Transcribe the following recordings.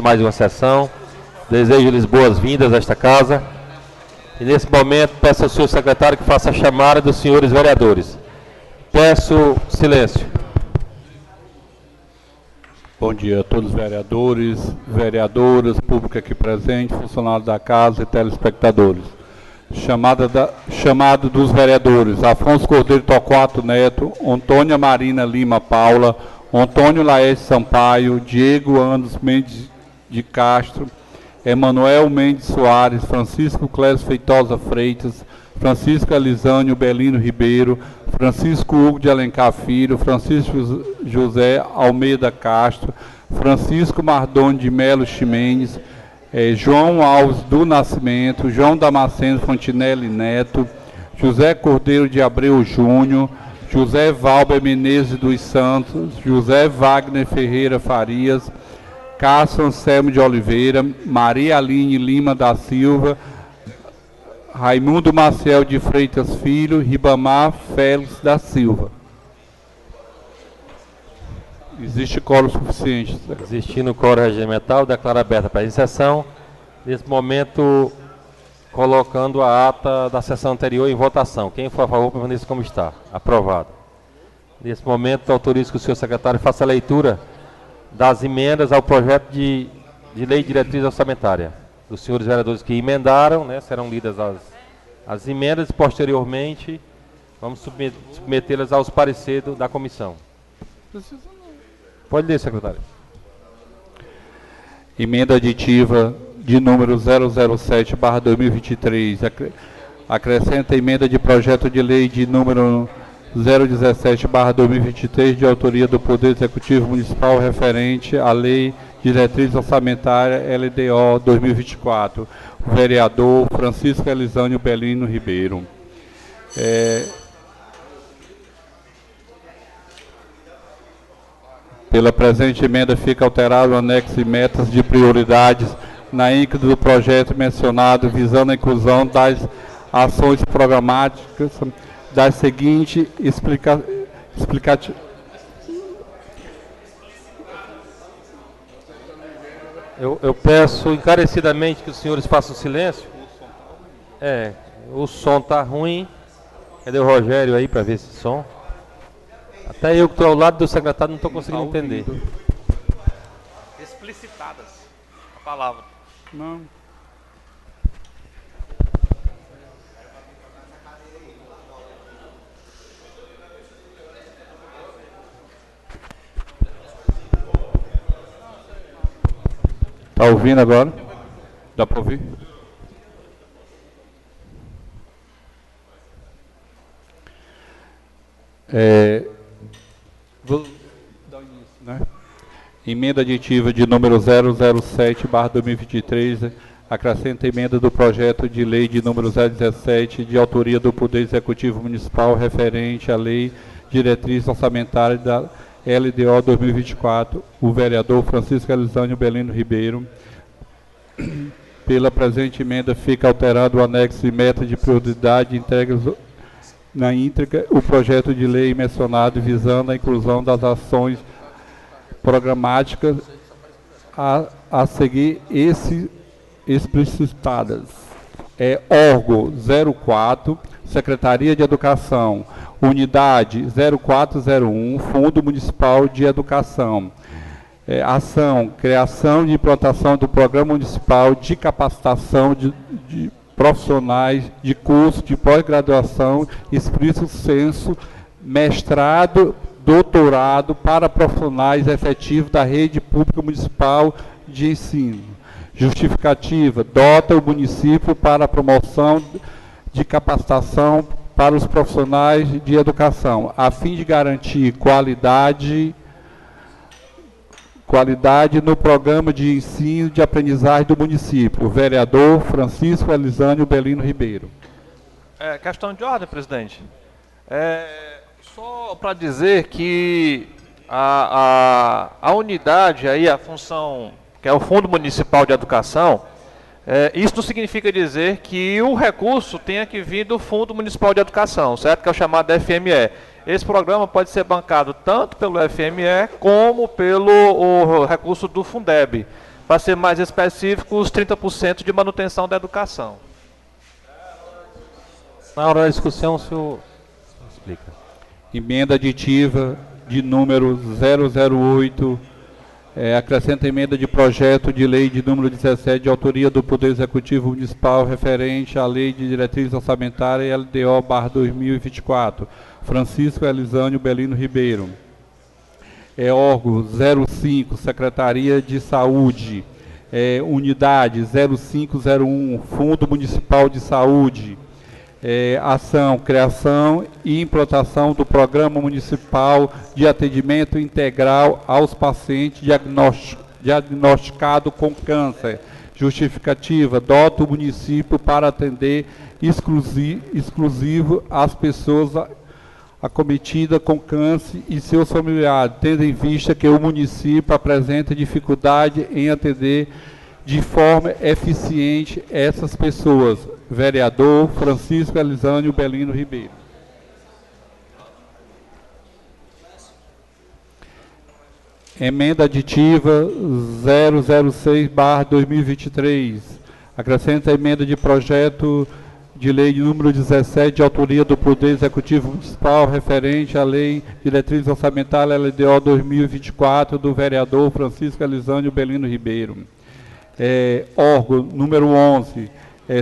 Mais uma sessão. Desejo-lhes boas-vindas a esta casa. E nesse momento peço ao senhor secretário que faça a chamada dos senhores vereadores. Peço silêncio. Bom dia a todos os vereadores, vereadoras, público aqui presente, funcionários da casa e telespectadores. Chamado dos vereadores: Afonso Cordeiro Torquato Neto, Antônia Marina Lima Paula, Antônio Laércio Sampaio, Diego Anos Mendes de Castro, Emanuel Mendes Soares, Francisco Clésio Feitosa Freitas, Francisco Elisânio Belino Ribeiro, Francisco Hugo de Alencar Filho, Francisco José Almeida Castro, Francisco Mardoni de Melo Ximenes, João Alves do Nascimento, João Damasceno Fontinelli Neto, José Cordeiro de Abreu Júnior, José Valber Menezes dos Santos, José Wagner Ferreira Farias, Cássio Anselmo de Oliveira, Maria Aline Lima da Silva, Raimundo Maciel de Freitas Filho, Ribamar Félix da Silva. Existe quórum suficiente. Existindo quórum regimental, declaro aberta a presente sessão. Nesse momento, colocando a ata da sessão anterior em votação. Quem for a favor, permaneça como está. Aprovado. Nesse momento, autorizo que o senhor secretário faça a leitura das emendas ao projeto de lei de diretriz orçamentária. Dos senhores vereadores que emendaram, né, serão lidas as emendas e, posteriormente, vamos submetê-las aos pareceres da comissão. Pode ler, secretário. Emenda aditiva de número 007/2023. Acrescenta a emenda de projeto de lei de número 017/2023, de autoria do Poder Executivo Municipal, referente à Lei de Diretriz Orçamentária LDO 2024. O vereador Francisco Elisânio Belino Ribeiro. Pela presente emenda fica alterado o anexo e metas de prioridades na íntegra do projeto mencionado, visando a inclusão das ações programáticas da seguinte explicativa. Eu peço encarecidamente que os senhores façam silêncio. O som está ruim. Cadê o Rogério aí para ver esse som? Até eu que estou ao lado do secretário não estou conseguindo entender. Explicitadas a palavra. Não. Está ouvindo agora? Dá para ouvir? Vou dar início, né? Emenda aditiva de número 007/2023, acrescenta emenda do projeto de lei de número 017, de autoria do Poder Executivo Municipal, referente à Lei Diretriz Orçamentária da LDO 2024, o vereador Francisco Elisânio Belino Ribeiro. Pela presente emenda fica alterado o anexo e meta de prioridade entregas na íntegra o projeto de lei mencionado, visando a inclusão das ações programáticas a seguir explicitadas. órgão 04, Secretaria de Educação, Unidade 0401, Fundo Municipal de Educação. Ação, criação e implantação do Programa Municipal de Capacitação de profissionais de curso de pós-graduação, estrito senso, mestrado, doutorado para profissionais efetivos da rede pública municipal de ensino. Justificativa, dota o município para a promoção de capacitação para os profissionais de educação, a fim de garantir qualidade no programa de ensino de aprendizagem do município. O vereador Francisco Elisânio Belino Ribeiro. Questão de ordem, presidente. Só para dizer que a unidade, aí, a função, que é o Fundo Municipal de Educação, isso não significa dizer que o recurso tenha que vir do Fundo Municipal de Educação, certo? Que é o chamado FME. Esse programa pode ser bancado tanto pelo FME como pelo recurso do Fundeb. para ser mais específico, os 30% de manutenção da educação. Na hora da discussão, o senhor explica. Emenda aditiva de número 008, acrescenta emenda de projeto de lei de número 17, de autoria do Poder Executivo Municipal, referente à Lei de Diretriz Orçamentária LDO/2024. Francisco Elisânio Belino Ribeiro. Órgão 05, Secretaria de Saúde. Unidade 0501, Fundo Municipal de Saúde. Ação, criação e implantação do Programa Municipal de Atendimento Integral aos pacientes diagnosticados com câncer. Justificativa, dota o município para atender exclusivo as pessoas acometidas com câncer e seus familiares, tendo em vista que o município apresenta dificuldade em atender de forma eficiente essas pessoas. Vereador Francisco Elisânio Belino Ribeiro. Emenda aditiva 006/2023. Acrescenta a emenda de projeto de lei de número 17, de autoria do Poder Executivo Municipal, referente à Lei Diretriz Orçamentária LDO 2024, do vereador Francisco Elisânio Belino Ribeiro. Órgão número 11,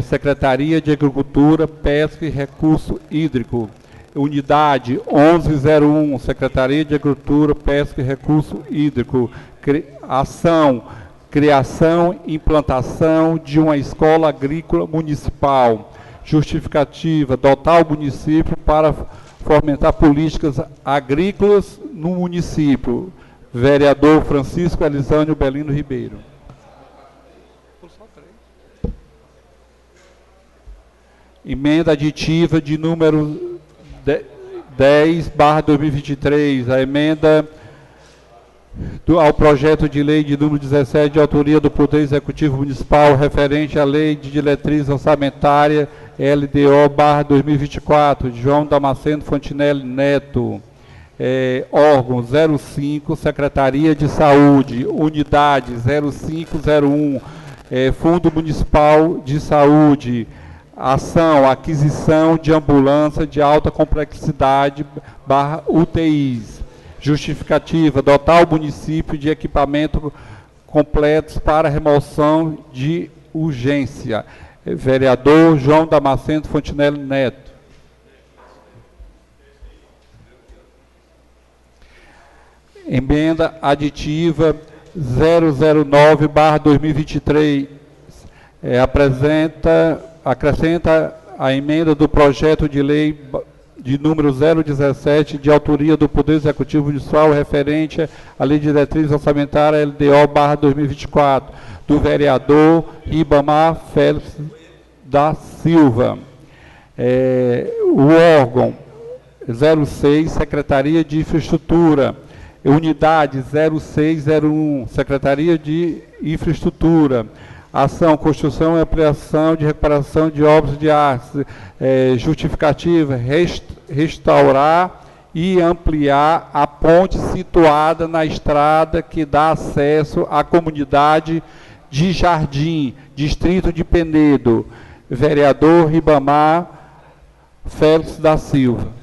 Secretaria de Agricultura, Pesca e Recurso Hídrico. Unidade 1101, Secretaria de Agricultura, Pesca e Recurso Hídrico. Ação, criação e implantação de uma escola agrícola municipal. Justificativa, dotar o município para fomentar políticas agrícolas no município. Vereador Francisco Elisânio Belino Ribeiro. Emenda aditiva de número 10/2023, a emenda ao projeto de lei de número 17, de autoria do Poder Executivo Municipal, referente à Lei de Diretriz Orçamentária LDO/2024, de João Damasceno Fontinelli Neto. Órgão 05, Secretaria de Saúde. Unidade 0501, Fundo Municipal de Saúde. Ação, aquisição de ambulância de alta complexidade /UTIs. Justificativa, dotar o município de equipamentos completos para remoção de urgência. Vereador João Damasceno Fontinelli Neto. Emenda aditiva 009/2023. Acrescenta a emenda do projeto de lei de número 017, de autoria do Poder Executivo Municipal, referente à Lei de Diretriz Orçamentária LDO/2024, do vereador Ribamar Félix da Silva. O órgão 06, Secretaria de Infraestrutura. Unidade 0601, Secretaria de Infraestrutura. Ação, construção e ampliação de recuperação de obras de arte. Justificativa, restaurar e ampliar a ponte situada na estrada que dá acesso à comunidade de Jardim, distrito de Penedo. Vereador Ribamar Félix da Silva.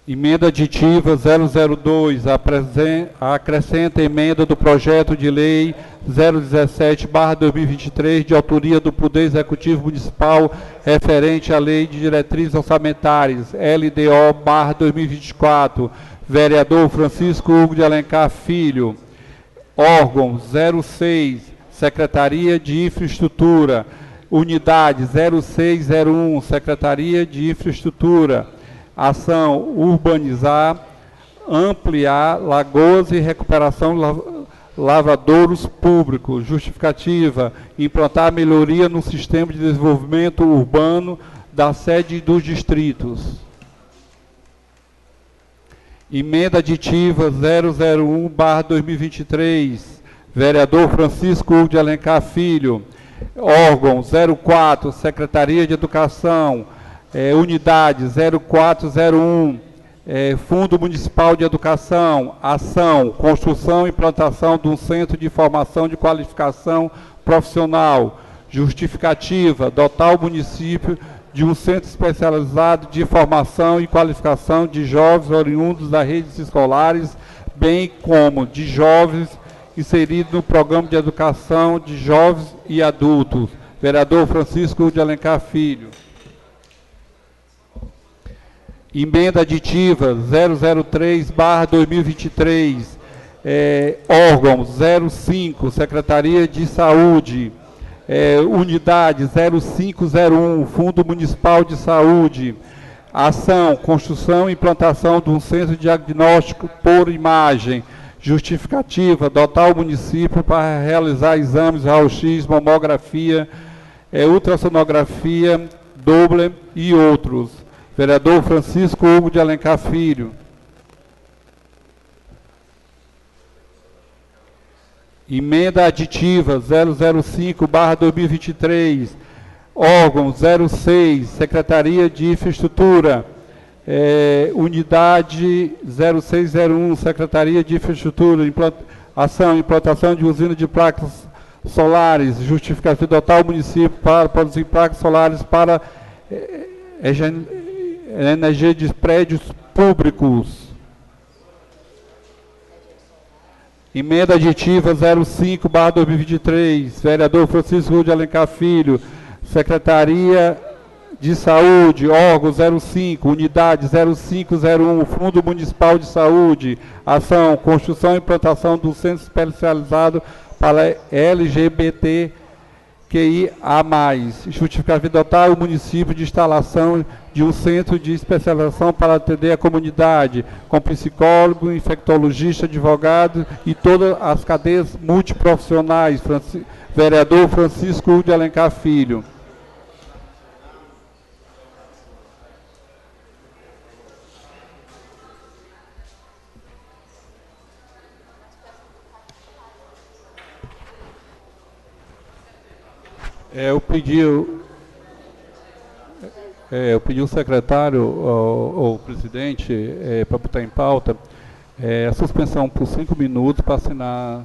Emenda aditiva 002, acrescenta emenda do projeto de lei 017/2023, de autoria do Poder Executivo Municipal, referente à Lei de Diretrizes Orçamentárias, LDO/2024. Vereador Francisco Hugo de Alencar Filho. Órgão 06, Secretaria de Infraestrutura. Unidade 0601, Secretaria de Infraestrutura. Ação, urbanizar, ampliar lagoas e recuperação lavadouros públicos. Justificativa, implantar melhoria no sistema de desenvolvimento urbano da sede dos distritos. Emenda aditiva 001/2023, vereador Francisco Hugo de Alencar Filho. Órgão 04, Secretaria de Educação. Unidade 0401, Fundo Municipal de Educação, ação, construção e implantação de um centro de formação de qualificação profissional. Justificativa, dotar o município de um centro especializado de formação e qualificação de jovens oriundos das redes escolares, bem como de jovens inseridos no programa de educação de jovens e adultos. Vereador Francisco de Alencar Filho. Emenda aditiva 003/2023, órgão 05, Secretaria de Saúde, unidade 0501, Fundo Municipal de Saúde, ação, construção e implantação de um centro de diagnóstico por imagem, justificativa, dotar o município para realizar exames raio-x, mamografia, ultrassonografia, Doppler e outros. Vereador Francisco Hugo de Alencar Filho. Emenda aditiva 005/2023, órgão 06, Secretaria de Infraestrutura, unidade 0601, Secretaria de Infraestrutura, ação, implantação de usina de placas solares, justificativa dotar o município para produzir placas solares para energia de prédios públicos. Emenda aditiva 05/2023, vereador Francisco de Alencar Filho, Secretaria de Saúde, órgão 05, unidade 0501, Fundo Municipal de Saúde, ação, construção e implantação do centro especializado para LGBTQIA+, justificativa dotar o município de instalação de um centro de especialização para atender a comunidade, com psicólogo, infectologista, advogado e todas as cadeias multiprofissionais. Vereador Francisco de Alencar Filho. Eu pedi ao secretário, ao presidente, para botar em pauta a suspensão por 5 minutos para assinar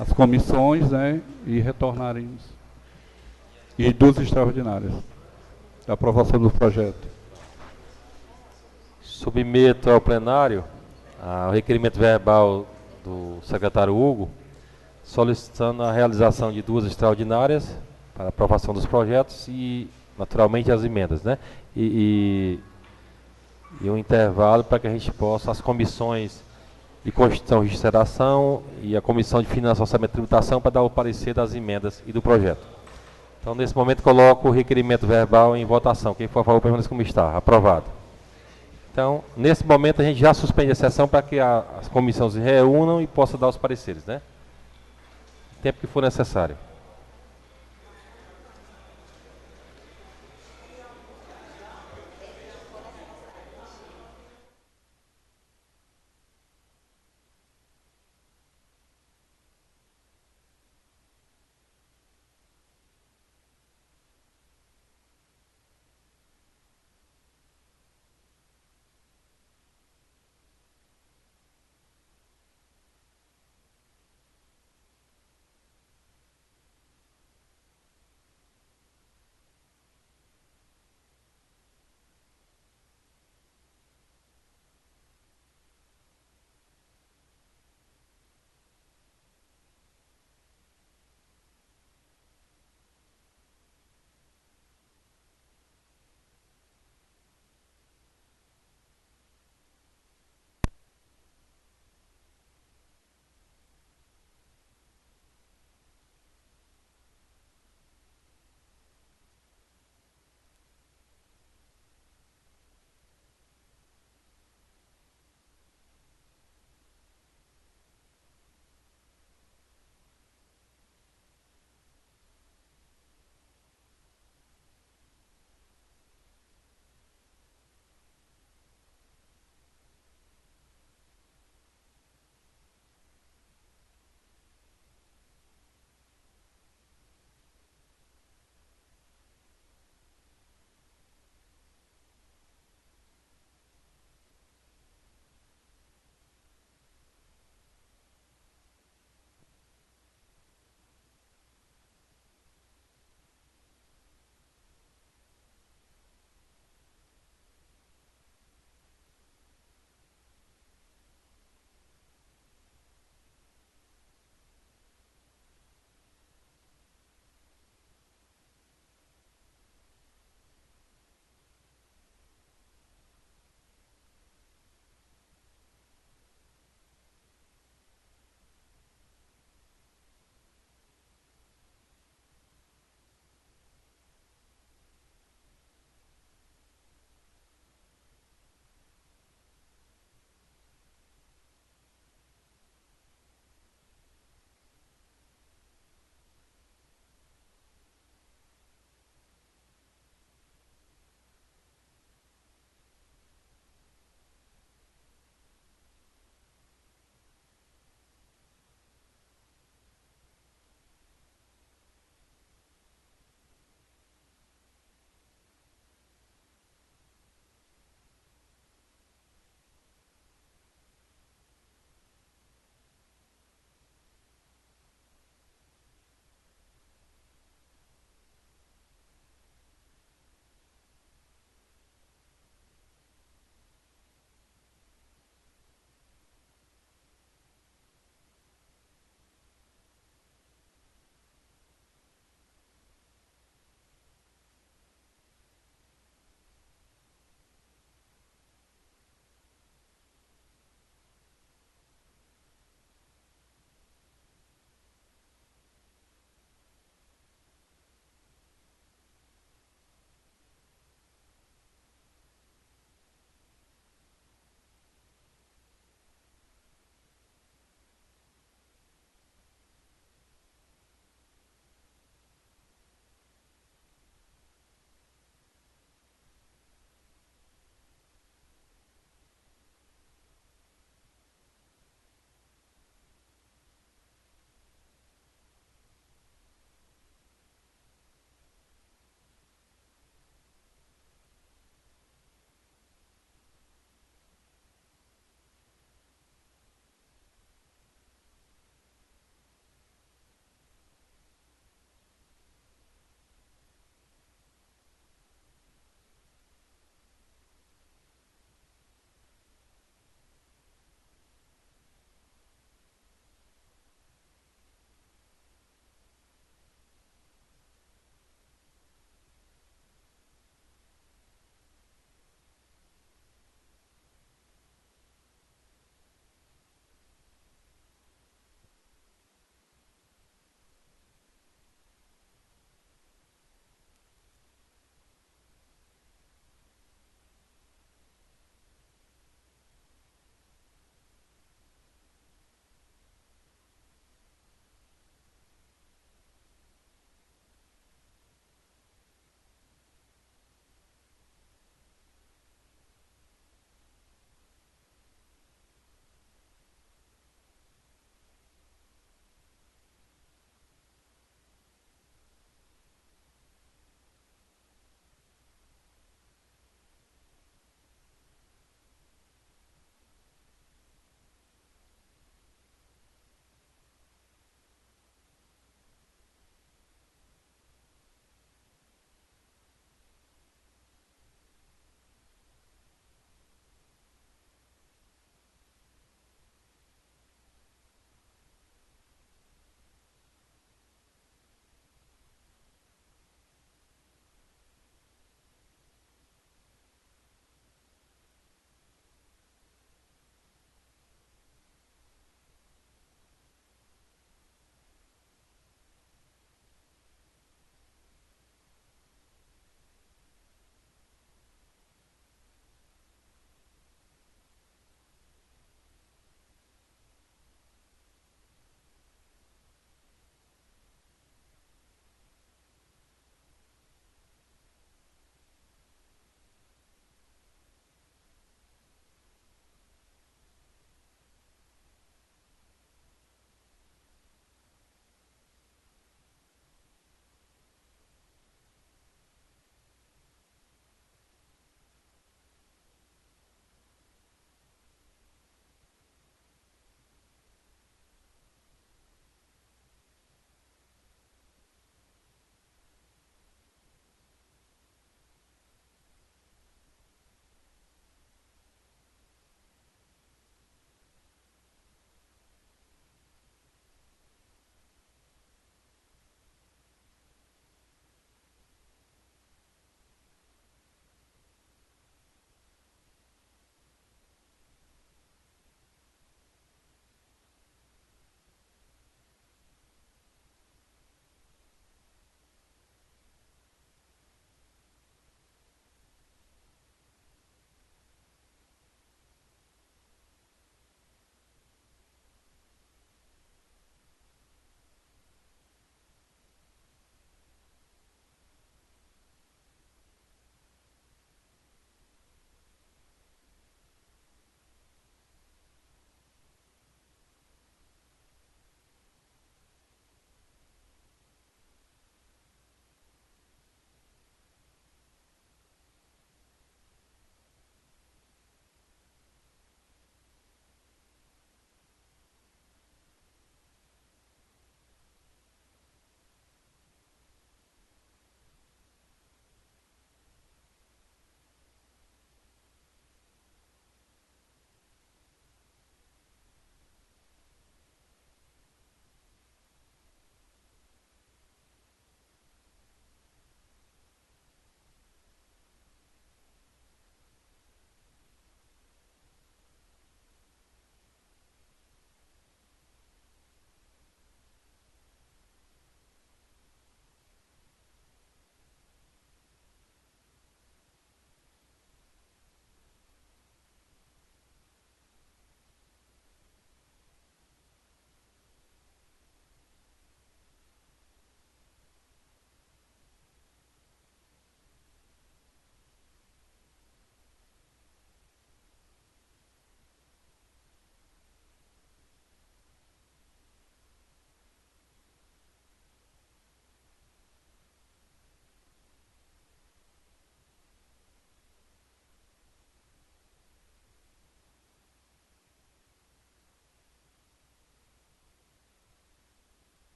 as comissões, né, e retornarem. E 2 extraordinárias. A aprovação do projeto. Submeto ao plenário o requerimento verbal do secretário Hugo, solicitando a realização de 2 extraordinárias para aprovação dos projetos e, naturalmente, as emendas, né? E um intervalo para que a gente possa, as comissões de Constituição e Legislação e a Comissão de Finanças, Orçamento e Tributação, para dar o parecer das emendas e do projeto. Então, nesse momento, coloco o requerimento verbal em votação. Quem for a favor, permaneça como está. Aprovado. Então, nesse momento, a gente já suspende a sessão para que as comissões se reúnam e possam dar os pareceres, né? Tempo que for necessário.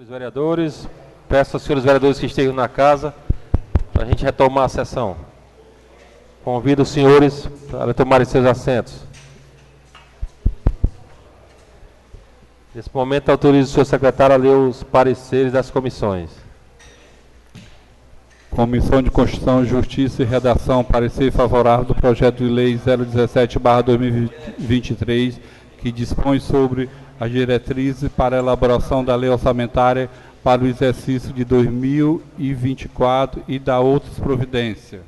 Senhores vereadores, peço aos senhores vereadores que estejam na casa para a gente retomar a sessão. Convido os senhores para tomarem seus assentos. Nesse momento, autorizo o senhor secretário a ler os pareceres das comissões. Comissão de Constituição, Justiça e Redação, parecer favorável do projeto de lei 017/2023, que dispõe sobre as diretrizes para a elaboração da lei orçamentária para o exercício de 2024 e da outras providências.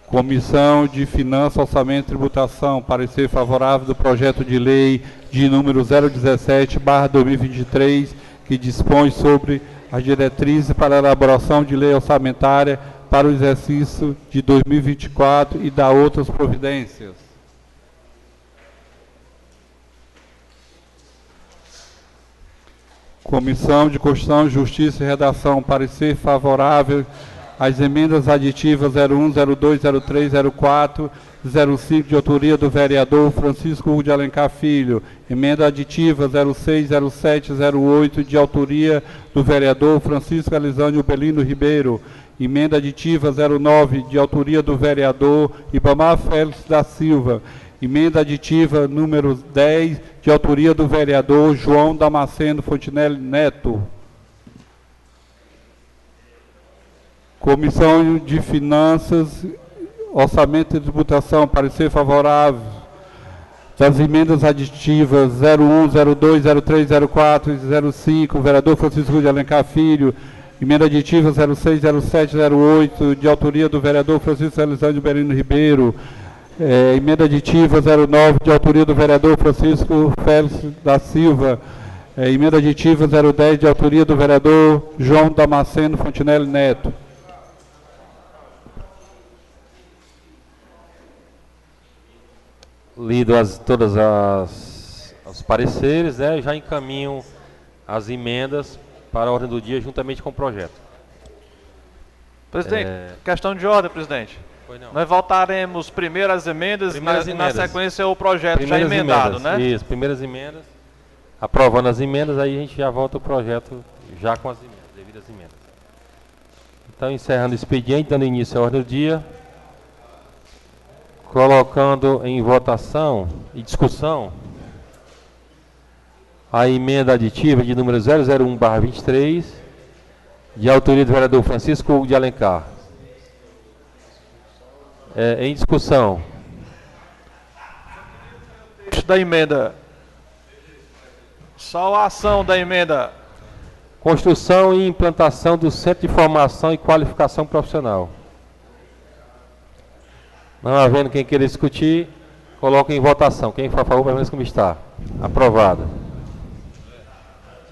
Comissão de Finanças, Orçamento e Tributação, parecer favorável do projeto de lei de número 017/2023, que dispõe sobre as diretrizes para a elaboração de lei orçamentária para o exercício de 2024 e da outras providências. Comissão de Constituição, Justiça e Redação, parecer favorável às emendas aditivas 01, 02, 03, 04, 05, de autoria do vereador Francisco Hugo de Alencar Filho. Emenda aditiva 06, 07, 08, de autoria do vereador Francisco Elisânio Belino Ribeiro. Emenda aditiva 09, de autoria do vereador Ibamar Félix da Silva. Emenda aditiva número 10, de autoria do vereador João Damasceno Fontinelli Neto. Comissão de Finanças, Orçamento e Tributação, parecer favorável das emendas aditivas 01, 02, 03, 04 e 05, vereador Francisco de Alencar Filho. Emenda aditiva 06, 07, 08, de autoria do vereador Francisco Elisânio Belino Ribeiro. Emenda aditiva 09, de autoria do vereador Francisco Félix da Silva. Emenda aditiva 010, de autoria do vereador João Damasceno Fontinelli Neto. Lido todas os pareceres, né, já encaminham as emendas para a ordem do dia juntamente com o projeto. Presidente, questão de ordem, presidente. Nós votaremos primeiro as emendas e na sequência o projeto já emendado, né? Isso, primeiras emendas. Aprovando as emendas, aí a gente já volta o projeto já com as emendas, devidas emendas. Então, encerrando o expediente, dando início à ordem do dia. Colocando em votação e discussão a emenda aditiva de número 001/23, de autoria do vereador Francisco Hugo de Alencar. Em discussão. Da emenda. Só a ação da emenda. Construção e implantação do Centro de Formação e Qualificação Profissional. Não havendo quem queira discutir, coloca em votação. Quem for a favor, permaneça como está. Aprovada.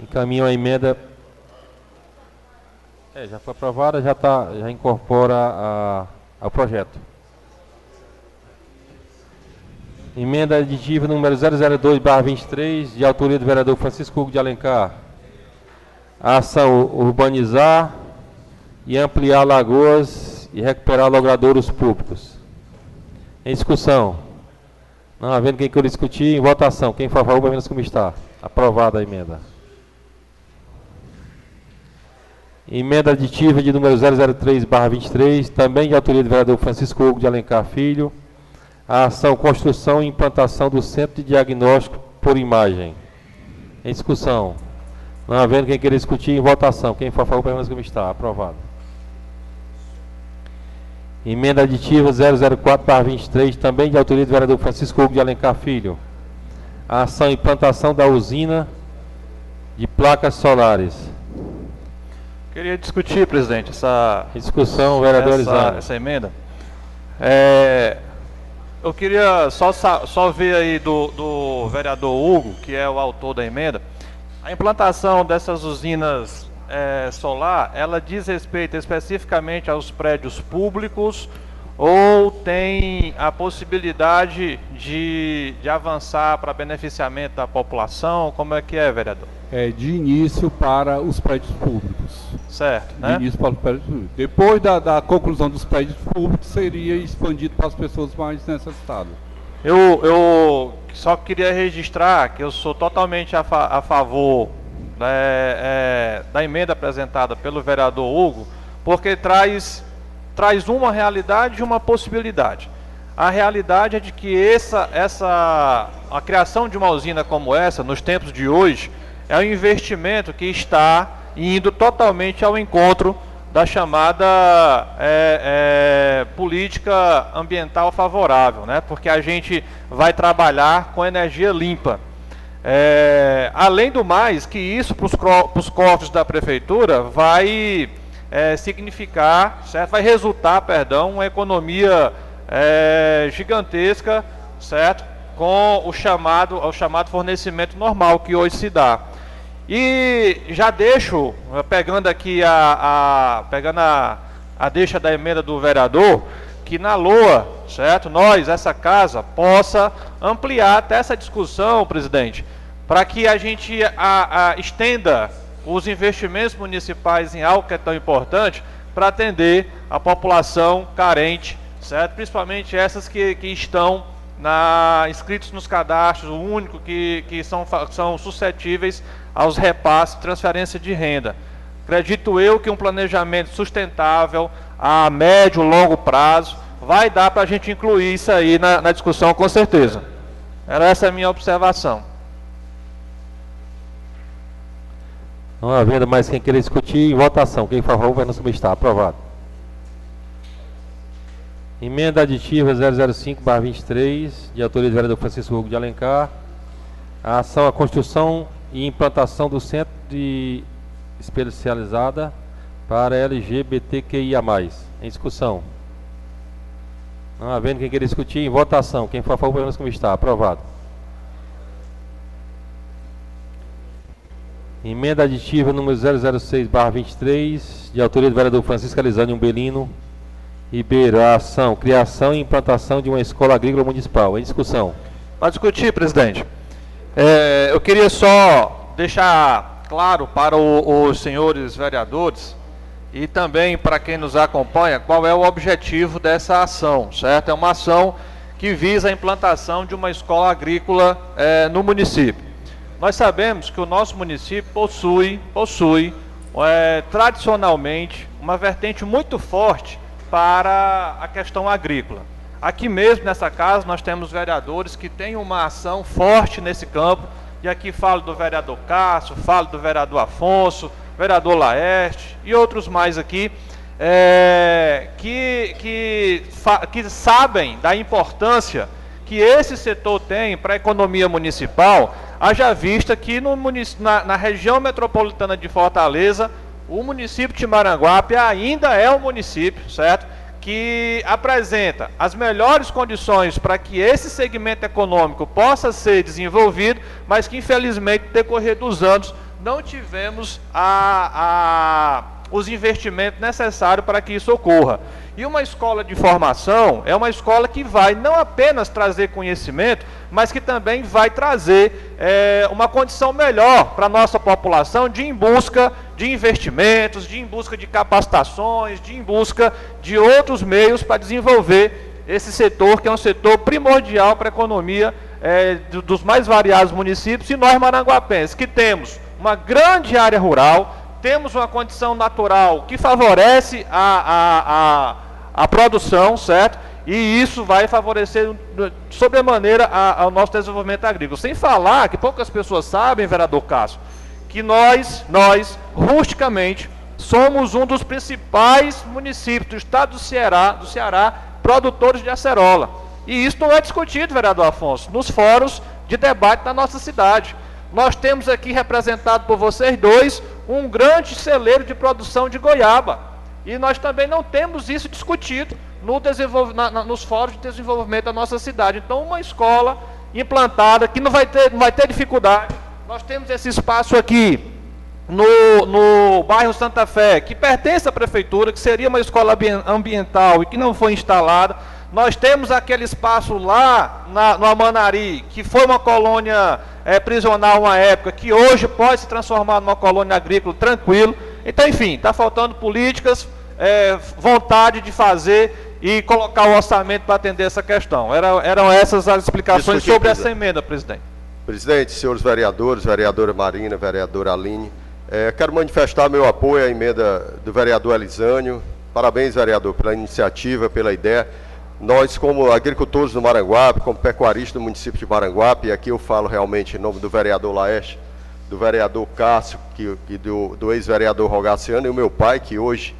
Encaminham a emenda. Já foi aprovada, já incorpora ao projeto. Emenda aditiva número 002/23, de autoria do vereador Francisco Hugo de Alencar. A ação urbanizar e ampliar lagoas e recuperar logradouros públicos. Em discussão. Não havendo quem queira discutir, em votação. Quem for a favor, permaneça como está. Aprovada a emenda. Emenda aditiva de número 003/23, também de autoria do vereador Francisco Hugo de Alencar Filho. A ação construção e implantação do Centro de Diagnóstico por Imagem. Em discussão. Não havendo quem queira discutir, em votação. Quem for a favor, permaneça como está. Aprovado. Emenda aditiva 004/23, também de autoria do vereador Francisco Hugo de Alencar Filho. A ação e implantação da usina de placas solares. Queria discutir, presidente, essa discussão, vereador essa emenda. Eu queria só ver aí do vereador Hugo, que é o autor da emenda. A implantação dessas usinas solar, ela diz respeito especificamente aos prédios públicos ou tem a possibilidade de avançar para beneficiamento da população? Como é que é, vereador? De início para os prédios públicos. Certo, né? De início para os prédios públicos. Depois da conclusão dos prédios públicos, seria expandido para as pessoas mais necessitadas. Eu só queria registrar que eu sou totalmente a favor da emenda apresentada pelo vereador Hugo, porque traz uma realidade e uma possibilidade. A realidade é de que a criação de uma usina como essa, nos tempos de hoje, é um investimento que está indo totalmente ao encontro da chamada política ambiental favorável, né? Porque a gente vai trabalhar com energia limpa. Além do mais, que isso para os cofres da prefeitura vai significar, certo? Vai resultar, perdão, uma economia gigantesca, certo? Com o chamado fornecimento normal que hoje se dá. E já deixo, pegando aqui pegando a deixa da emenda do vereador, que na LOA, certo? Essa casa, possa ampliar até essa discussão, presidente, para que a gente estenda os investimentos municipais em algo que é tão importante para atender a população carente, certo? Principalmente essas que estão inscritos nos cadastros, o único que são suscetíveis aos repasses, transferência de renda. Acredito eu que um planejamento sustentável a médio e longo prazo vai dar para a gente incluir isso aí na discussão, com certeza. Essa é a minha observação. Não havendo mais quem queira discutir, em votação. Quem for a favor, vai nos substar. Aprovado. Emenda aditiva 005/23, de autoria do vereador Francisco Hugo de Alencar. A ação, a construção e implantação do Centro de Especializada para LGBTQIA+. Em discussão. Não havendo quem queira discutir, em votação. Quem for a favor, vai nos substar. Aprovado. Emenda aditiva número 006/23, de autoria do vereador Francisco Alizane Umbelino Ribeiro. A ação, criação e implantação de uma escola agrícola municipal. Em discussão. Para discutir, presidente. Eu queria só deixar claro para os senhores vereadores e também para quem nos acompanha qual é o objetivo dessa ação, certo? É uma ação que visa a implantação de uma escola agrícola no município. Nós sabemos que o nosso município possui tradicionalmente uma vertente muito forte para a questão agrícola. Aqui mesmo nessa casa nós temos vereadores que têm uma ação forte nesse campo, e aqui falo do vereador Cássio, falo do vereador Afonso, vereador Laerte e outros mais aqui, que sabem da importância que esse setor tem para a economia municipal, haja vista que na região metropolitana de Fortaleza, o município de Maranguape ainda é um município, certo? Que apresenta as melhores condições para que esse segmento econômico possa ser desenvolvido, mas que infelizmente no decorrer dos anos não tivemos os investimentos necessários para que isso ocorra. E uma escola de formação é uma escola que vai não apenas trazer conhecimento, mas que também vai trazer uma condição melhor para a nossa população em busca de investimentos, em busca de capacitações, em busca de outros meios para desenvolver esse setor, que é um setor primordial para a economia dos mais variados municípios, e nós maranguapenses, que temos uma grande área rural, temos uma condição natural que favorece a produção, certo? E isso vai favorecer sobremaneira ao nosso desenvolvimento agrícola. Sem falar que poucas pessoas sabem, vereador Cássio, que nós, rusticamente, somos um dos principais municípios do estado do Ceará, produtores de acerola. E isso não é discutido, vereador Afonso, nos fóruns de debate da nossa cidade. Nós temos aqui representado por vocês dois um grande celeiro de produção de goiaba. E nós também não temos isso discutido nos fóruns de desenvolvimento da nossa cidade. Então, uma escola implantada que não vai ter dificuldade. Nós temos esse espaço aqui no bairro Santa Fé, que pertence à prefeitura, que seria uma escola ambiental e que não foi instalada. Nós temos aquele espaço lá no Amanari, que foi uma colônia prisional uma época, que hoje pode se transformar numa colônia agrícola tranquilo. Então, enfim, está faltando políticas, vontade de fazer e colocar o orçamento para atender essa questão. Eram essas as explicações sobre essa emenda, presidente. Presidente, senhores vereadores, vereadora Marina, vereadora Aline, quero manifestar meu apoio à emenda do vereador Elisânio. Parabéns, vereador, pela iniciativa, pela ideia. Nós, como agricultores do Maranguape, como pecuaristas do município de Maranguape, e aqui eu falo realmente em nome do vereador Laeste, do vereador Cássio, do ex-vereador Rogaciano, e o meu pai, que hoje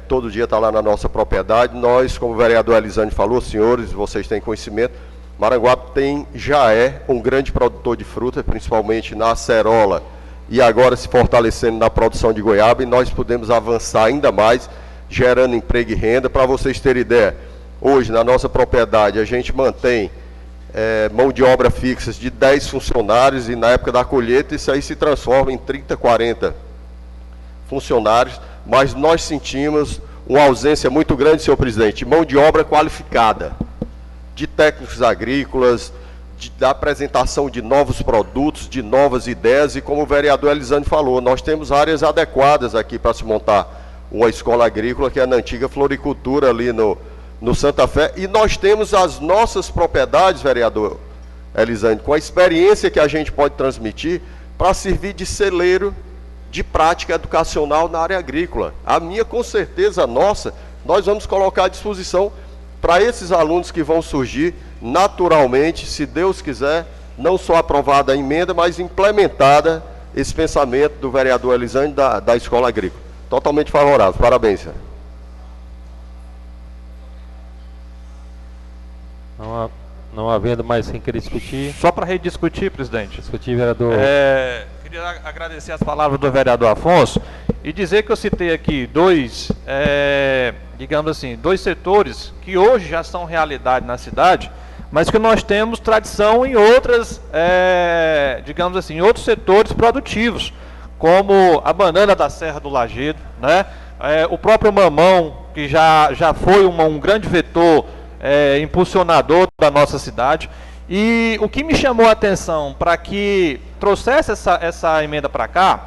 todo dia está lá na nossa propriedade. Nós, como o vereador Elisânio falou, senhores, vocês têm conhecimento, Maranguape já é um grande produtor de fruta, principalmente na acerola, e agora se fortalecendo na produção de goiaba, e nós podemos avançar ainda mais, gerando emprego e renda. Para vocês terem ideia, hoje na nossa propriedade a gente mantém mão de obra fixa de 10 funcionários, e na época da colheita isso aí se transforma em 30, 40 funcionários, mas nós sentimos uma ausência muito grande, senhor presidente, de mão de obra qualificada, de técnicos agrícolas, da apresentação de novos produtos, de novas ideias, e como o vereador Elisânio falou, nós temos áreas adequadas aqui para se montar uma escola agrícola, que é na antiga floricultura ali no Santa Fé, e nós temos as nossas propriedades, vereador Elisânio, com a experiência que a gente pode transmitir para servir de celeiro de prática educacional na área agrícola. A minha, com certeza, nossa, nós vamos colocar à disposição para esses alunos que vão surgir naturalmente, se Deus quiser, não só aprovada a emenda, mas implementada esse pensamento do vereador Elisânio da escola agrícola. Totalmente favorável. Parabéns, senhor. Não havendo mais quem querer discutir. Só para rediscutir, presidente. Discutir, vereador. Queria agradecer as palavras do vereador Afonso e dizer que eu citei aqui digamos assim, dois setores que hoje já são realidade na cidade, mas que nós temos tradição em outras, digamos assim, em outros setores produtivos, como a banana da Serra do Lagedo, né? O próprio mamão, que já foi um grande vetor impulsionador da nossa cidade. E o que me chamou a atenção para que trouxesse essa emenda para cá,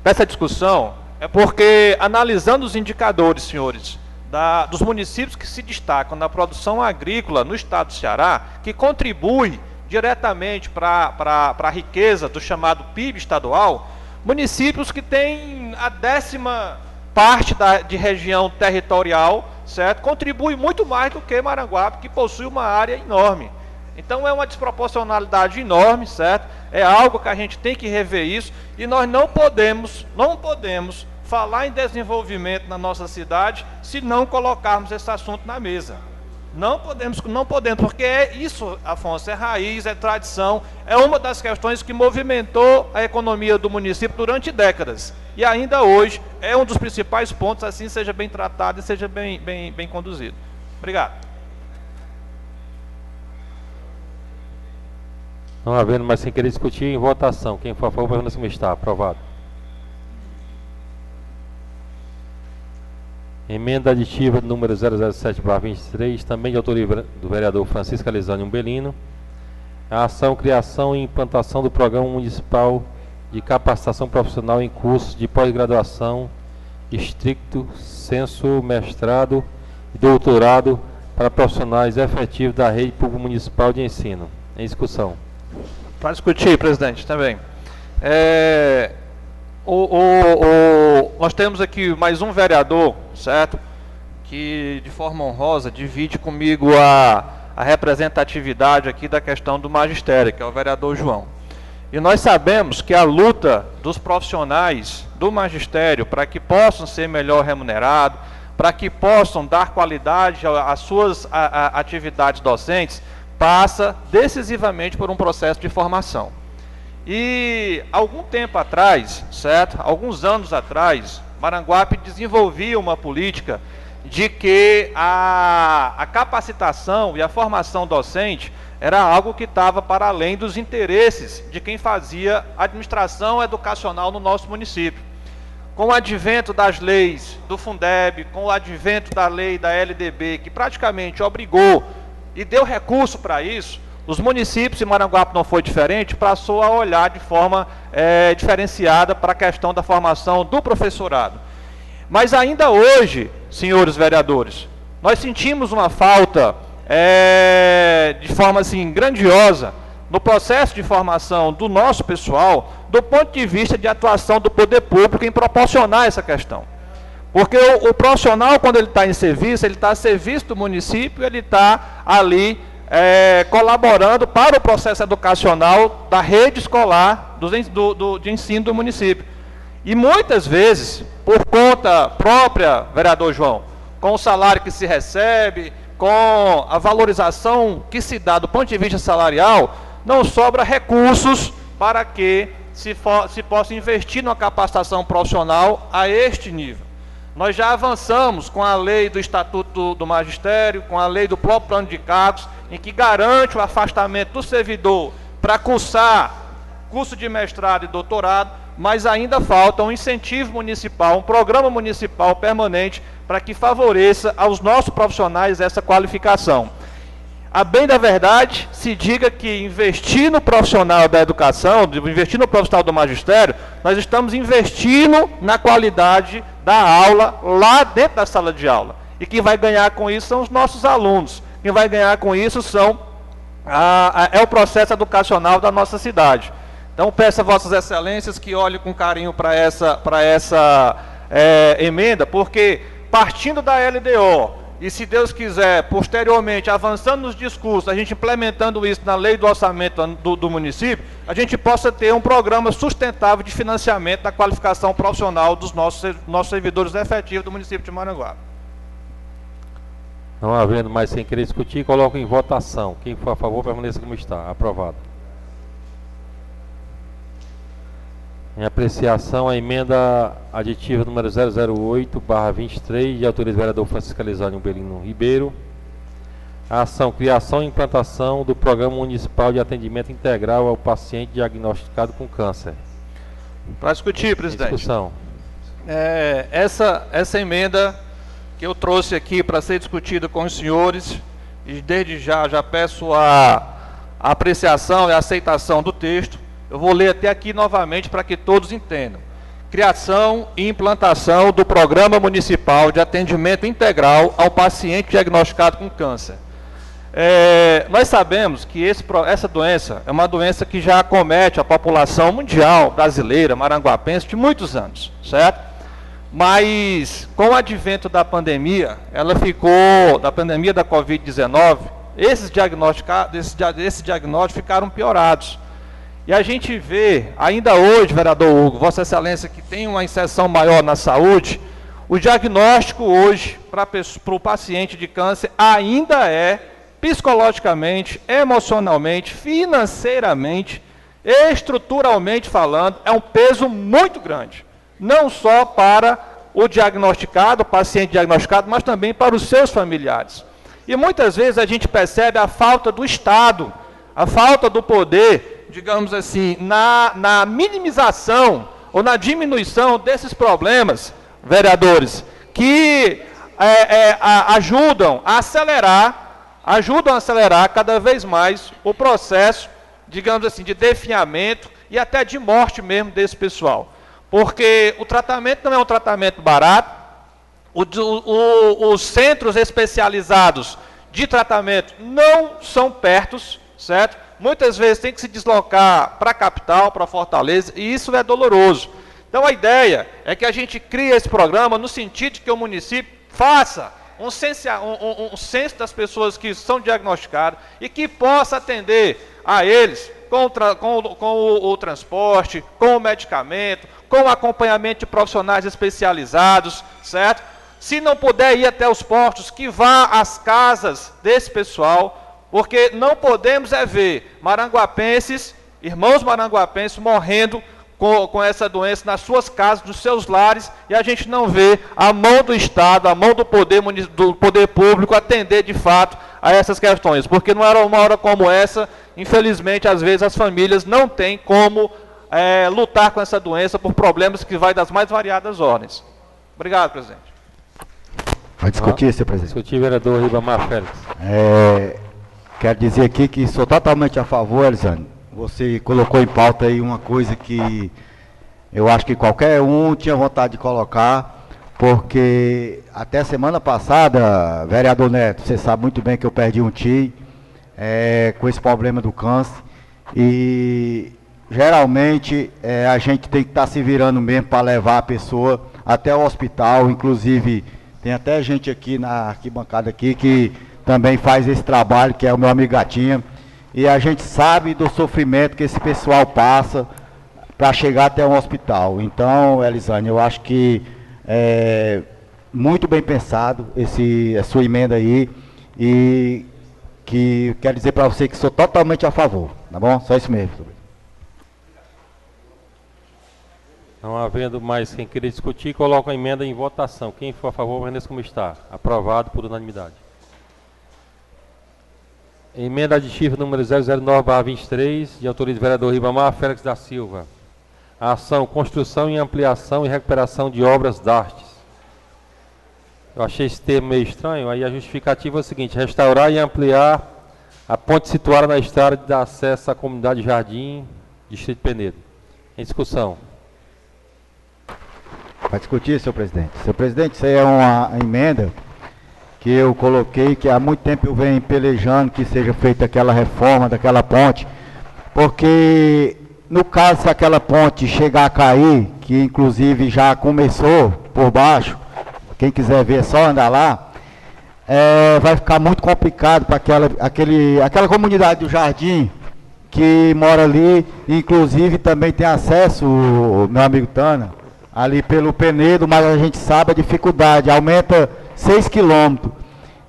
para essa discussão, é porque, analisando os indicadores, senhores, dos municípios que se destacam na produção agrícola no estado do Ceará, que contribui diretamente para a riqueza do chamado PIB estadual, municípios que têm a 10ª parte de região territorial, certo? Contribui muito mais do que Maranguape, que possui uma área enorme. Então é uma desproporcionalidade enorme, certo? É algo que a gente tem que rever isso, e nós não podemos falar em desenvolvimento na nossa cidade se não colocarmos esse assunto na mesa. Não podemos, porque isso, Afonso, é raiz, é tradição, é uma das questões que movimentou a economia do município durante décadas. E ainda hoje é um dos principais pontos, assim seja bem tratado e seja bem conduzido. Obrigado. Não havendo mais sem querer discutir, em votação. Quem for a favor, pergunta se está. Aprovado. Emenda aditiva número 007/23, também de autoria do vereador Francisco Elisânio Umbelino. A ação, criação e implantação do Programa Municipal de Capacitação Profissional em cursos de pós-graduação, estricto sensu, mestrado e doutorado para profissionais efetivos da rede pública municipal de ensino. Em discussão. Para discutir, presidente, também. Nós temos aqui mais um vereador, certo? Que de forma honrosa divide comigo a representatividade aqui da questão do magistério, que é o vereador João. E nós sabemos que a luta dos profissionais do magistério para que possam ser melhor remunerados, para que possam dar qualidade às suas atividades docentes, passa decisivamente por um processo de formação. E algum tempo atrás, certo? Alguns anos atrás, Maranguape desenvolvia uma política de que a capacitação e a formação docente era algo que estava para além dos interesses de quem fazia administração educacional no nosso município. Com o advento das leis do Fundeb, com o advento da lei da LDB, que praticamente obrigou e deu recurso para isso, os municípios, e Maranguape não foi diferente, passou a olhar de forma diferenciada para a questão da formação do professorado. Mas ainda hoje, senhores vereadores, nós sentimos uma falta, de forma assim, grandiosa, no processo de formação do nosso pessoal, do ponto de vista de atuação do poder público em proporcionar essa questão. Porque o profissional, quando ele está em serviço, ele está a serviço do município, ele está ali colaborando para o processo educacional da rede escolar de ensino do município. E muitas vezes, por conta própria, vereador João, com o salário que se recebe, com a valorização que se dá do ponto de vista salarial, não sobra recursos para que se possa investir numa capacitação profissional a este nível. Nós já avançamos com a lei do Estatuto do Magistério, com a lei do próprio plano de cargos, em que garante o afastamento do servidor para cursar curso de mestrado e doutorado, mas ainda falta um incentivo municipal, um programa municipal permanente para que favoreça aos nossos profissionais essa qualificação. A bem da verdade, se diga que investir no profissional da educação, investir no profissional do magistério, nós estamos investindo na qualidade da aula lá dentro da sala de aula. E quem vai ganhar com isso são os nossos alunos. Quem vai ganhar com isso é o processo educacional da nossa cidade. Então, peço a vossas excelências que olhem com carinho para essa emenda, porque partindo da LDO, e se Deus quiser, posteriormente, avançando nos discursos, a gente implementando isso na lei do orçamento do município, a gente possa ter um programa sustentável de financiamento da qualificação profissional dos nossos servidores efetivos do município de Maranguape. Não havendo mais sem querer discutir, coloco em votação. Quem for a favor, permaneça como está. Aprovado. Em apreciação, a emenda aditiva número 008/23, de autoria do vereador Francisco Elisânio Belino Ribeiro. A ação, criação e implantação do Programa Municipal de Atendimento Integral ao Paciente Diagnosticado com Câncer. Para discutir, presidente. Discussão. Essa emenda que eu trouxe aqui para ser discutida com os senhores, e desde já peço a apreciação e a aceitação do texto. Eu vou ler até aqui novamente para que todos entendam. Criação e implantação do Programa Municipal de Atendimento Integral ao Paciente Diagnosticado com Câncer. Nós sabemos que essa doença é uma doença que já acomete a população mundial brasileira, maranguapense, de muitos anos, certo? Mas, com o advento da pandemia, da pandemia da Covid-19, esses diagnósticos ficaram piorados. E a gente vê, ainda hoje, vereador Hugo, Vossa Excelência, que tem uma inserção maior na saúde, o diagnóstico hoje para o paciente de câncer ainda é, psicologicamente, emocionalmente, financeiramente, estruturalmente falando, é um peso muito grande. Não só para o diagnosticado, o paciente diagnosticado, mas também para os seus familiares. E muitas vezes a gente percebe a falta do Estado, a falta do poder, digamos assim, na minimização ou na diminuição desses problemas, vereadores, que ajudam a acelerar cada vez mais o processo, digamos assim, de definhamento e até de morte mesmo desse pessoal. Porque o tratamento não é um tratamento barato, os centros especializados de tratamento não são pertos, certo? Muitas vezes tem que se deslocar para a capital, para Fortaleza, e isso é doloroso. Então a ideia é que a gente crie esse programa no sentido de que o município faça um censo das pessoas que são diagnosticadas e que possa atender a eles com o transporte, com o medicamento, com o acompanhamento de profissionais especializados, certo? Se não puder ir até os postos, que vá às casas desse pessoal, porque não podemos ver maranguapenses, irmãos maranguapenses, morrendo com essa doença nas suas casas, nos seus lares, e a gente não vê a mão do Estado, a mão do poder público atender de fato a essas questões. Porque não era uma hora como essa, infelizmente, às vezes as famílias não têm como lutar com essa doença por problemas que vai das mais variadas ordens. Obrigado, presidente. Vai discutir, senhor presidente. Discutir, vereador Ribamar Félix. Quero dizer aqui que sou totalmente a favor, Elisane. Você colocou em pauta aí uma coisa que eu acho que qualquer um tinha vontade de colocar, porque até semana passada, vereador Neto, você sabe muito bem que eu perdi um tio com esse problema do câncer, e geralmente a gente tem que estar se virando mesmo para levar a pessoa até o hospital. Inclusive tem até gente aqui na arquibancada aqui que também faz esse trabalho, que é o meu amigo Gatinha, e a gente sabe do sofrimento que esse pessoal passa para chegar até um hospital. Então, Elisane, eu acho que é muito bem pensado a sua emenda aí, e que quero dizer para você que sou totalmente a favor, tá bom? Só isso mesmo. Não havendo mais quem queira discutir, coloco a emenda em votação. Quem for a favor, permaneça como está. Aprovado por unanimidade. Emenda aditiva número 009/23, de autoria do vereador Ribamar Félix da Silva. A ação construção e ampliação e recuperação de obras d'artes. Eu achei esse termo meio estranho, aí a justificativa é o seguinte: restaurar e ampliar a ponte situada na estrada de acesso à comunidade Jardim, Distrito Penedo. Em discussão. Vai discutir, senhor presidente. Senhor presidente, isso aí é uma emenda que eu coloquei, que há muito tempo eu venho pelejando que seja feita aquela reforma daquela ponte, porque no caso se aquela ponte chegar a cair, que inclusive já começou por baixo, quem quiser ver é só andar lá, vai ficar muito complicado para aquela comunidade do Jardim que mora ali, inclusive também tem acesso, meu amigo Tana, ali pelo Penedo, mas a gente sabe a dificuldade, aumenta 6 quilômetros,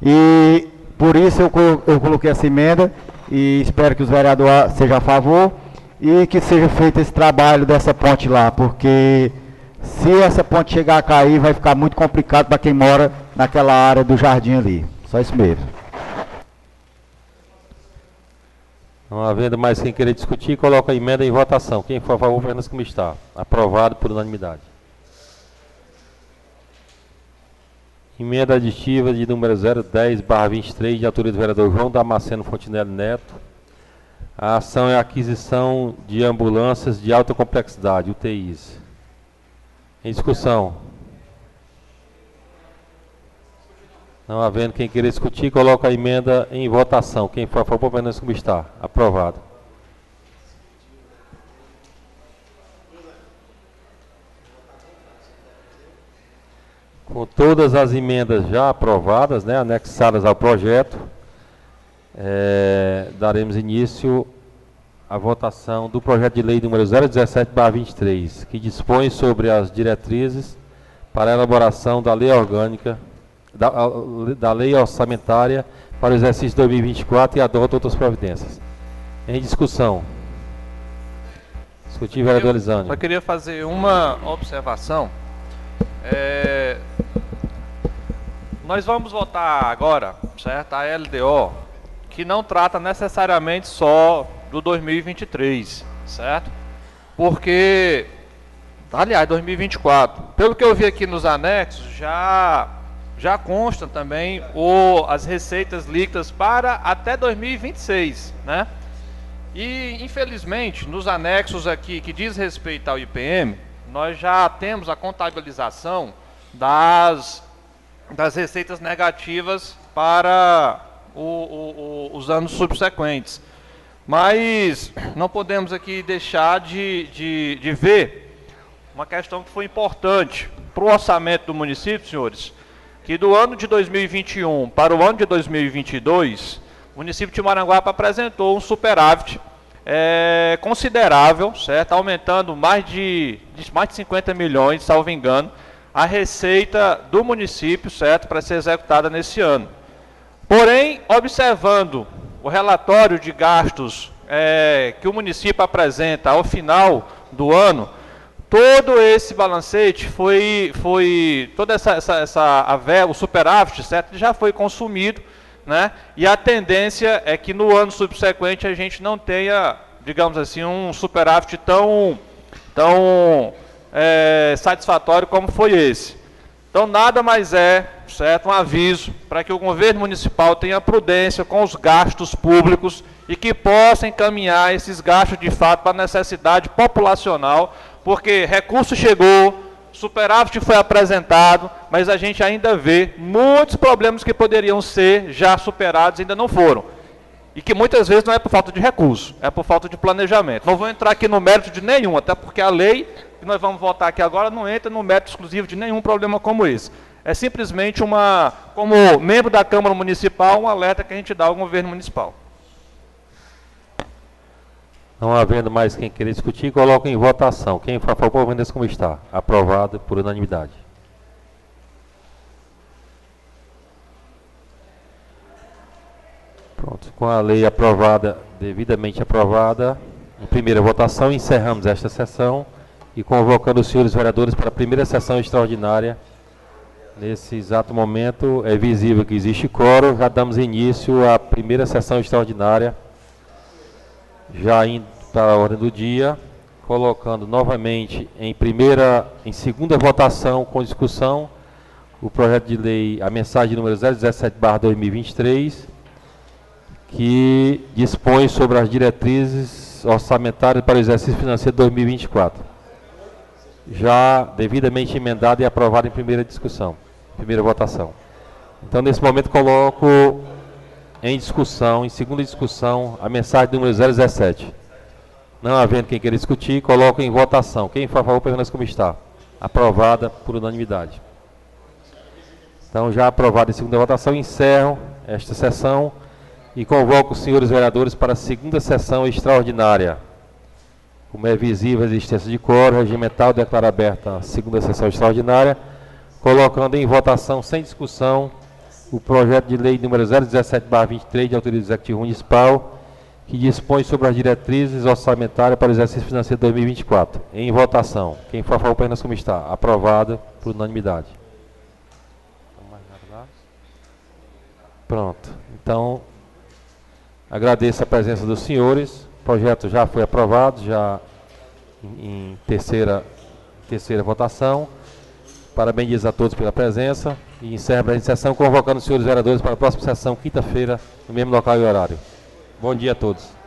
e por isso eu coloquei essa emenda, e espero que os vereadores sejam a favor, e que seja feito esse trabalho dessa ponte lá, porque se essa ponte chegar a cair, vai ficar muito complicado para quem mora naquela área do Jardim ali. Só isso mesmo. Não havendo mais quem queira discutir, coloco a emenda em votação. Quem for a favor, permaneça como está. Aprovado por unanimidade. Emenda aditiva de número 010/23, de autoria do vereador João Damasceno Fontinelli Neto. A ação é a aquisição de ambulâncias de alta complexidade, UTIs. Em discussão. Não havendo quem queira discutir, coloca a emenda em votação. Quem for a favor, permaneça como está. Aprovado. Com todas as emendas já aprovadas, né, anexadas ao projeto, daremos início à votação do projeto de lei número 017/23, que dispõe sobre as diretrizes para a elaboração da lei orgânica, da lei orçamentária para o exercício 2024 e adota outras providências. Em discussão. Discutir, vereador Elisane. Eu queria fazer uma observação. Nós vamos votar agora, certo, a LDO, que não trata necessariamente só do 2023, certo? Porque, aliás, 2024, pelo que eu vi aqui nos anexos, já consta também as receitas líquidas para até 2026, né? E, infelizmente, nos anexos aqui que diz respeito ao IPM, nós já temos a contabilização das receitas negativas para os anos subsequentes. Mas não podemos aqui deixar de ver uma questão que foi importante para o orçamento do município, senhores, que do ano de 2021 para o ano de 2022, o município de Maranguape apresentou um superávit considerável, certo? Aumentando mais de 50 milhões, salvo engano, a receita do município, certo, para ser executada nesse ano. Porém, observando o relatório de gastos que o município apresenta ao final do ano, todo esse balancete toda o superávit, certo, já foi consumido, né? E a tendência é que no ano subsequente a gente não tenha, digamos assim, um superávit tão satisfatório como foi esse. Então nada mais certo, um aviso para que o governo municipal tenha prudência com os gastos públicos e que possa encaminhar esses gastos de fato para a necessidade populacional, porque recurso chegou, superávit foi apresentado, mas a gente ainda vê muitos problemas que poderiam ser já superados e ainda não foram. E que muitas vezes não é por falta de recurso, é por falta de planejamento. Não vou entrar aqui no mérito de nenhum, até porque a lei que nós vamos votar aqui agora não entra no mérito exclusivo de nenhum problema como esse. É simplesmente como membro da Câmara Municipal, um alerta que a gente dá ao governo municipal. Não havendo mais quem queira discutir, coloco em votação. Quem for a favor, permaneça como está. Aprovado por unanimidade. Pronto, com a lei aprovada, devidamente aprovada, em primeira votação, encerramos esta sessão e convocando os senhores vereadores para a primeira sessão extraordinária. Nesse exato momento, é visível que existe quórum, já damos início à primeira sessão extraordinária, já indo para a ordem do dia, colocando novamente em segunda votação com discussão, o projeto de lei, a mensagem número 017/2023, que dispõe sobre as diretrizes orçamentárias para o exercício financeiro 2024. Já devidamente emendado e aprovado em primeira discussão, primeira votação. Então, nesse momento, coloco em discussão, em segunda discussão, a mensagem número 017. Não havendo quem queira discutir, coloco em votação. Quem for a favor, permaneça como está. Aprovada por unanimidade. Então, já aprovada em segunda votação, encerro esta sessão e convoco os senhores vereadores para a segunda sessão extraordinária. Como é visível a existência de quórum regimental, declaro aberta a segunda sessão extraordinária, colocando em votação, sem discussão, o projeto de lei número 017/23, de autoria do Executivo Municipal, que dispõe sobre as diretrizes orçamentárias para o exercício financeiro 2024. Em votação. Quem for a favor, permaneça como está. Aprovado por unanimidade. Pronto. Então, agradeço a presença dos senhores. O projeto já foi aprovado, já em terceira votação. Parabenizo a todos pela presença e encerro a sessão convocando os senhores vereadores para a próxima sessão, quinta-feira, no mesmo local e horário. Bom dia a todos.